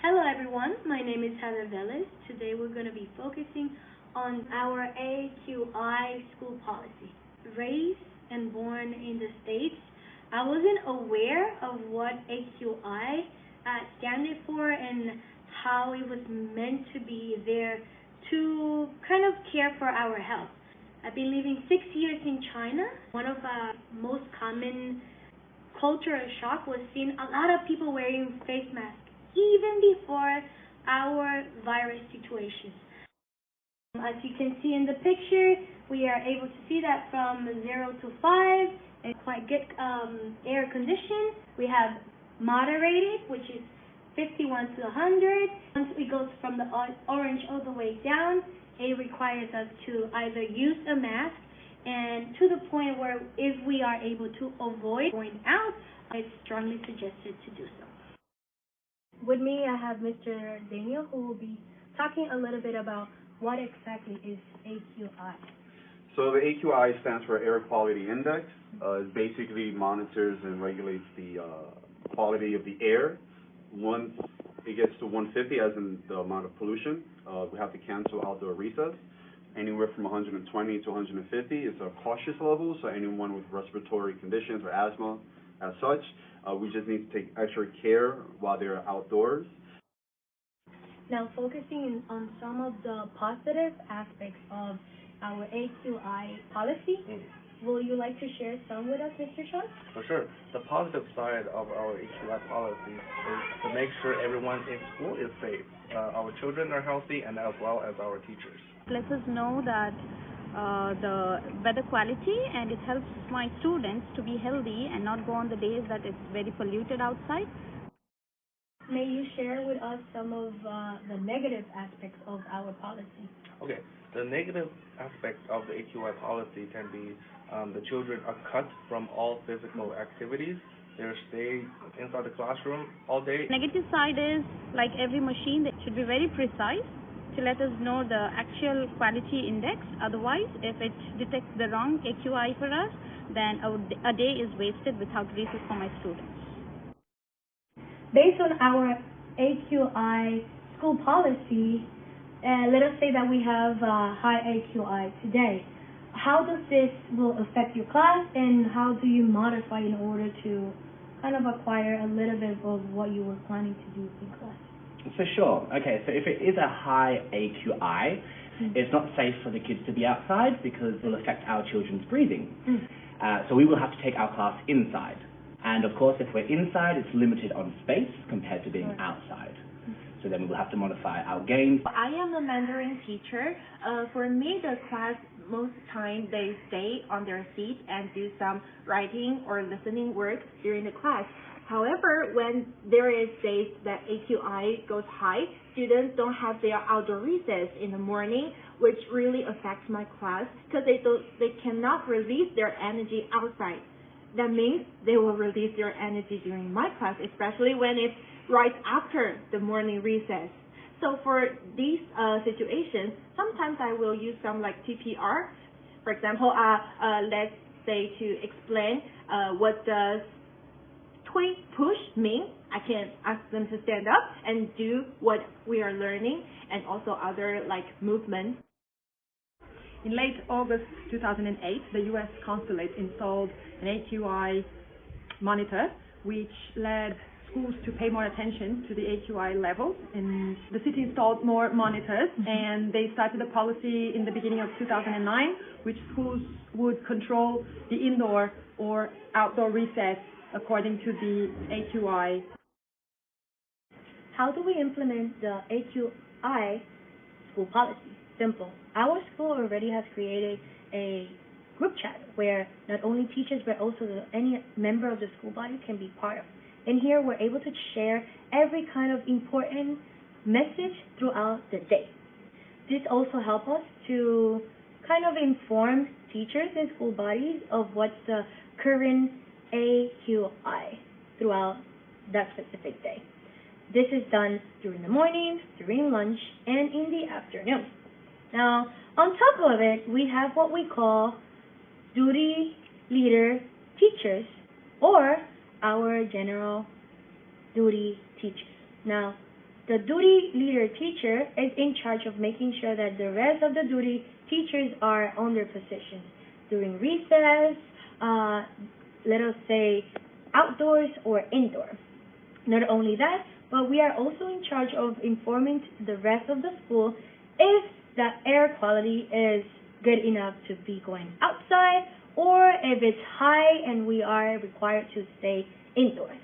Hello everyone, my name is Heather Velez. Today we're going to be focusing on our AQI school policy. Raised and born in the States, I wasn't aware of what AQI standed for and how it was meant to be there to kind of care for our health. I've been living 6 years in China. One of the most common cultural shock was seeing a lot of people wearing face masks even before our virus situations. As you can see in the picture, we are able to see that from 0 to 5, and quite good air condition. We have moderated, which is 51 to 100. Once it goes from the orange all the way down, it requires us to either use a mask, and to the point where if we are able to avoid going out, it's strongly suggested to do so. With me, I have Mr. Daniel, who will be talking a little bit about what exactly is AQI. So the AQI stands for Air Quality Index. It basically monitors and regulates the quality of the air. Once it gets to 150, as in the amount of pollution, we have to cancel outdoor recess. Anywhere from 120 to 150 is a cautious level, so anyone with respiratory conditions or asthma as such, we just need to take extra care while they're outdoors. Now, focusing on some of the positive aspects of our AQI policy, will you like to share some with us, Mr. Sean? For sure. The positive side of our AQI policy is to make sure everyone in school is safe. Our children are healthy, and as well as our teachers. Let us know that the weather quality, and it helps my students to be healthy and not go on the days that it's very polluted outside. May you share with us some of the negative aspects of our policy? Okay, the negative aspects of the AQI policy can be the children are cut from all physical activities. They're staying inside the classroom all day. Negative side is, like every machine, that should be very precise to let us know the actual quality index. Otherwise, if it detects the wrong AQI for us, then a day is wasted without recess for my students. Based on our AQI school policy, let us say that we have high AQI today. How does this will affect your class, and how do you modify in order to kind of acquire a little bit of what you were planning to do in class? For sure. Okay, so if it is a high AQI, it's not safe for the kids to be outside because it will affect our children's breathing. So we will have to take our class inside. And of course, if we're inside, it's limited on space compared to being outside. So then we will have to modify our games. I am a Mandarin teacher. For me, the class, most time they stay on their seat and do some writing or listening work during the class. However, when there is days that AQI goes high, students don't have their outdoor recess in the morning, which really affects my class because they cannot release their energy outside. That means they will release their energy during my class, especially when it's right after the morning recess. So for these situations, sometimes I will use some like TPR. For example, let's say to explain what does push mean. I can ask them to stand up and do what we are learning, and also other like movements. In late August 2008, the U.S. consulate installed an AQI monitor, which led schools to pay more attention to the AQI levels. And the city installed more monitors, and they started a policy in the beginning of 2009, which schools would control the indoor or outdoor recess according to the AQI. How do we implement the AQI school policy? Simple. Our school already has created a group chat where not only teachers but also any member of the school body can be part of. And here we're able to share every kind of important message throughout the day. This also helps us to kind of inform teachers and school bodies of what's the current AQI throughout that specific day. This is done during the morning, during lunch, and in the afternoon. Now, on top of it, we have what we call duty leader teachers, or our general duty teachers. Now, The duty leader teacher is in charge of making sure that the rest of the duty teachers are on their positions during recess, let us say outdoors or indoor. Not only that, but we are also in charge of informing the rest of the school if the air quality is good enough to be going outside or if it's high and we are required to stay indoors.